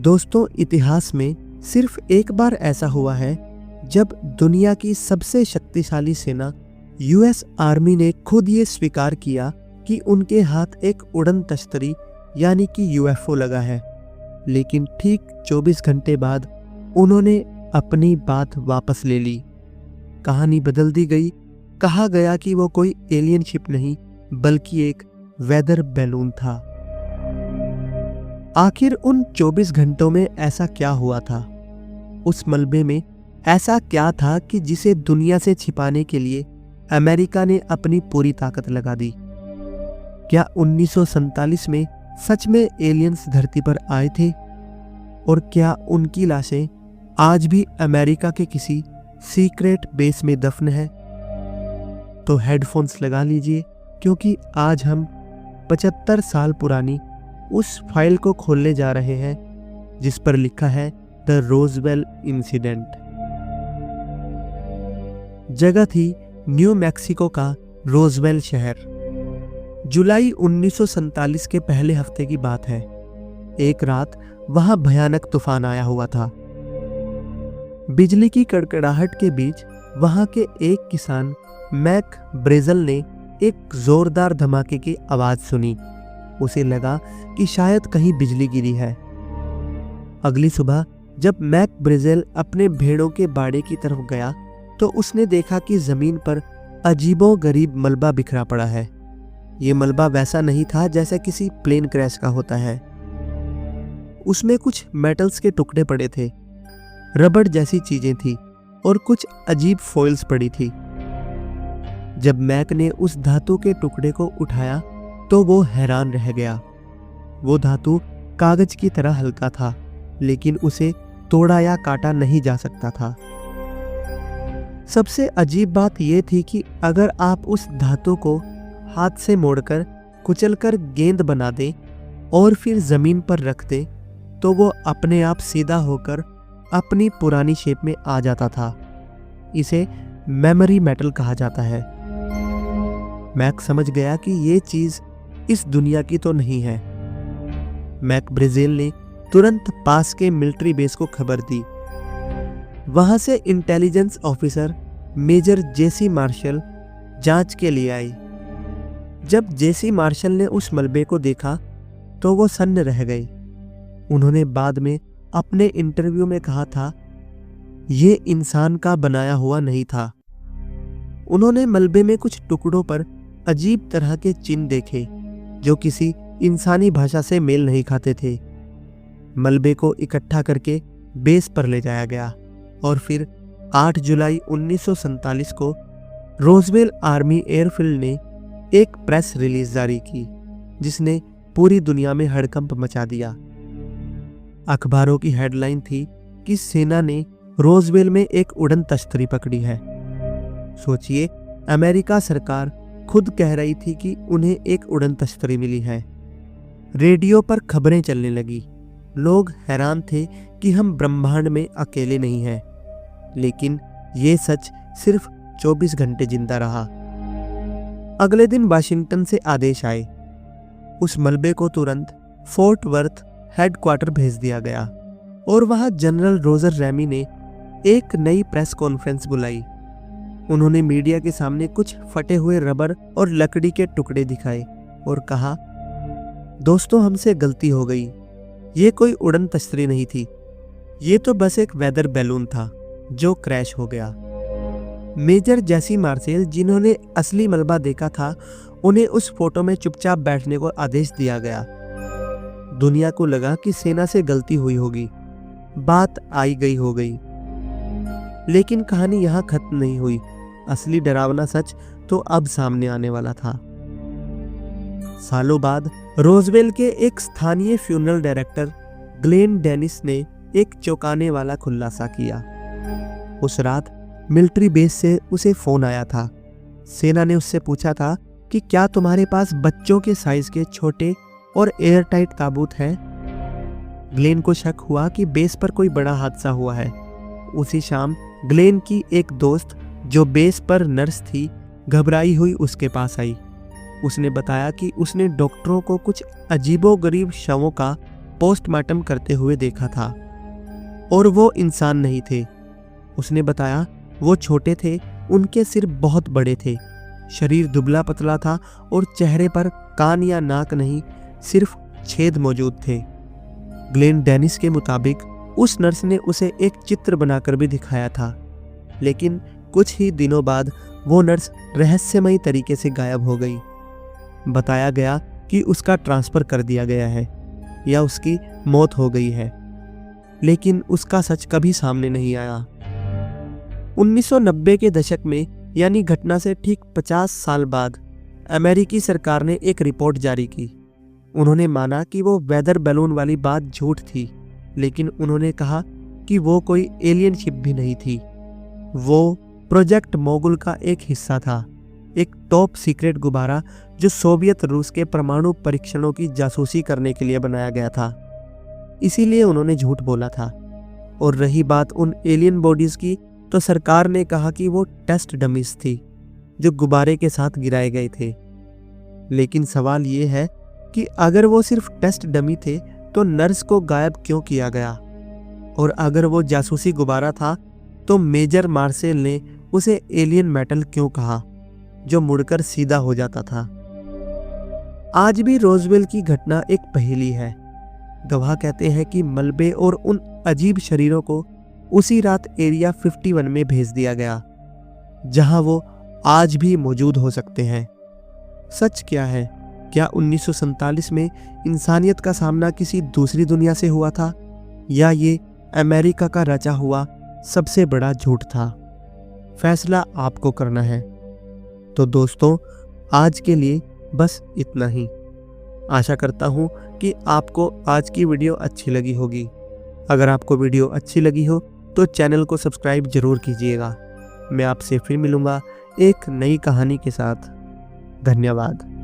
दोस्तों, इतिहास में सिर्फ एक बार ऐसा हुआ है जब दुनिया की सबसे शक्तिशाली सेना यूएस आर्मी ने खुद ये स्वीकार किया कि उनके हाथ एक उड़न तश्तरी यानी कि यूएफओ लगा है। लेकिन ठीक 24 घंटे बाद उन्होंने अपनी बात वापस ले ली। कहानी बदल दी गई। कहा गया कि वो कोई एलियन शिप नहीं बल्कि एक वेदर बैलून था। आखिर उन 24 घंटों में ऐसा क्या हुआ था? उस मलबे में ऐसा क्या था कि जिसे दुनिया से छिपाने के लिए अमेरिका ने अपनी पूरी ताकत लगा दी? क्या 1947 में सच में एलियंस धरती पर आए थे? और क्या उनकी लाशें आज भी अमेरिका के किसी सीक्रेट बेस में दफन है? तो हेडफोन्स लगा लीजिए, क्योंकि आज हम 75 साल पुरानी उस फाइल को खोलने जा रहे हैं जिस पर लिखा है द रोजवेल इंसिडेंट। जगह थी न्यू मैक्सिको का रोजवेल शहर। जुलाई 1947 के पहले हफ्ते की बात है। एक रात वहां भयानक तूफान आया हुआ था। बिजली की कड़कड़ाहट के बीच वहां के एक किसान मैक ब्रेजल ने एक जोरदार धमाके की आवाज सुनी। उसे लगा कि शायद कहीं बिजली गिरी है। अगली सुबह जब मैक ब्रेजल अपने भेड़ों के बाड़े की तरफ गया तो उसने देखा कि जमीन पर अजीबोगरीब मलबा बिखरा पड़ा है। ये मलबा वैसा नहीं था जैसा किसी प्लेन क्रैश का होता है। उसमें कुछ मेटल्स के टुकड़े पड़े थे, रबड़ जैसी चीजें थी और कुछ अजीब फॉइल्स पड़ी थी। जब मैक ने उस धातु के टुकड़े को उठाया तो वो हैरान रह गया। वो धातु कागज की तरह हल्का था, लेकिन उसे तोड़ा या काटा नहीं जा सकता था। सबसे अजीब बात यह थी कि अगर आप उस धातु को हाथ से मोड़कर कुचलकर गेंद बना दें और फिर जमीन पर रख दें तो वो अपने आप सीधा होकर अपनी पुरानी शेप में आ जाता था। इसे मेमोरी मेटल कहा जाता है। मैक समझ गया कि ये चीज इस दुनिया की तो नहीं है। मैक ब्रेजेल ने तुरंत पास के मिलिट्री बेस को खबर दी। वहां से इंटेलिजेंस ऑफिसर मेजर जेसी मार्शल जांच के लिए आई। जब जेसी मार्शल ने उस मलबे को देखा तो वो सन्न रह गए। उन्होंने बाद में अपने इंटरव्यू में कहा था, ये इंसान का बनाया हुआ नहीं था। उन्होंने मलबे में कुछ टुकड़ों पर अजीब तरह के चिन्ह देखे जो किसी इंसानी भाषा से मेल नहीं खाते थे। मलबे को इकट्ठा करके बेस पर ले जाया गया और फिर 8 जुलाई 1947 को रोजवेल आर्मी एयरफील्ड ने एक प्रेस रिलीज जारी की जिसने पूरी दुनिया में हड़कंप मचा दिया। अखबारों की हेडलाइन थी कि सेना ने रोजवेल में एक उड़न तश्तरी पकड़ी है। सोचिए, अमेरिका सरकार खुद कह रही थी कि उन्हें एक उड़न तश्तरी मिली है। रेडियो पर खबरें चलने लगी। लोग हैरान थे कि हम ब्रह्मांड में अकेले नहीं हैं। लेकिन ये सच सिर्फ 24 घंटे जिंदा रहा। अगले दिन वाशिंगटन से आदेश आए। उस मलबे को तुरंत फोर्ट वर्थ हेडक्वार्टर भेज दिया गया और वहां जनरल रोजर रैमी ने एक नई प्रेस कॉन्फ्रेंस बुलाई। उन्होंने मीडिया के सामने कुछ फटे हुए रबर और लकड़ी के टुकड़े दिखाए और कहा, दोस्तों, हमसे गलती हो गई। ये कोई उड़न तश्तरी नहीं थी। ये तो बस एक वेदर बैलून था जो क्रैश हो गया। मेजर जेसी मार्शल, जिन्होंने असली मलबा देखा था, उन्हें उस फोटो में चुपचाप बैठने को आदेश दिया गया। दुनिया को लगा कि सेना से गलती हुई होगी। बात आई गई हो गई। लेकिन कहानी यहां खत्म नहीं हुई। असली डरावना सच तो अब सामने आने वाला था। सालों बाद रोजवेल के एक स्थानीय फ्यूनरल डायरेक्टर ग्लेन डेनिस ने एक चौंकाने वाला खुलासा किया। उस रात मिलिट्री बेस से उसे फोन आया था। सेना ने उससे पूछा था कि क्या तुम्हारे पास बच्चों के साइज के छोटे और एयरटाइट ताबूत हैं? ग्लेन को शक हुआ कि बेस पर कोई बड़ा हादसा हुआ है। उसी शाम ग्लेन की एक दोस्त जो बेस पर नर्स थी, घबराई हुई उसके पास आई। उसने बताया कि उसने डॉक्टरों को कुछ अजीबोगरीब शवों का पोस्टमार्टम करते हुए देखा था और वो इंसान नहीं थे। उसने बताया वो छोटे थे, उनके सिर बहुत बड़े थे, शरीर दुबला पतला था और चेहरे पर कान या नाक नहीं, सिर्फ छेद मौजूद थे। ग्लेन डेनिस के मुताबिक उस नर्स ने उसे एक चित्र बनाकर भी दिखाया था, लेकिन कुछ ही दिनों बाद वो नर्स रहस्यमयी तरीके से गायब हो गई। बताया गया कि उसका ट्रांसफर कर दिया गया है या उसकी मौत हो गई है, लेकिन उसका सच कभी सामने नहीं आया। 1990 के दशक में, यानी घटना से ठीक 50 साल बाद, अमेरिकी सरकार ने एक रिपोर्ट जारी की। उन्होंने माना कि वो वेदर बैलून वाली बात झूठ थी, लेकिन उन्होंने कहा कि वो कोई एलियन शिप भी नहीं थी। वो प्रोजेक्ट मोगुल का एक हिस्सा था, एक टॉप सीक्रेट गुब्बारा जो सोवियत रूस के परमाणु परीक्षणों की जासूसी करने के लिए बनाया गया था। इसीलिए उन्होंने झूठ बोला था। और रही बात उन एलियन बॉडीज की, तो सरकार ने कहा कि वो टेस्ट डमीज थी जो गुब्बारे के साथ गिराए गए थे। लेकिन सवाल ये है कि अगर वो सिर्फ टेस्ट डमी थे तो नर्स को गायब क्यों किया गया? और अगर वो जासूसी गुब्बारा था तो मेजर मार्शल ने उसे एलियन मेटल क्यों कहा, जो मुड़कर सीधा हो जाता था? आज भी रोजवेल की घटना एक पहेली है। गवाह कहते हैं कि मलबे और उन अजीब शरीरों को उसी रात एरिया 51 में भेज दिया गया, जहां वो आज भी मौजूद हो सकते हैं। सच क्या है? क्या 1947 में इंसानियत का सामना किसी दूसरी दुनिया से हुआ था, या ये अमेरिका का रचा हुआ सबसे बड़ा झूठ था? फैसला आपको करना है। तो दोस्तों, आज के लिए बस इतना ही। आशा करता हूँ कि आपको आज की वीडियो अच्छी लगी होगी। अगर आपको वीडियो अच्छी लगी हो तो चैनल को सब्सक्राइब जरूर कीजिएगा। मैं आपसे फिर मिलूँगा एक नई कहानी के साथ। धन्यवाद।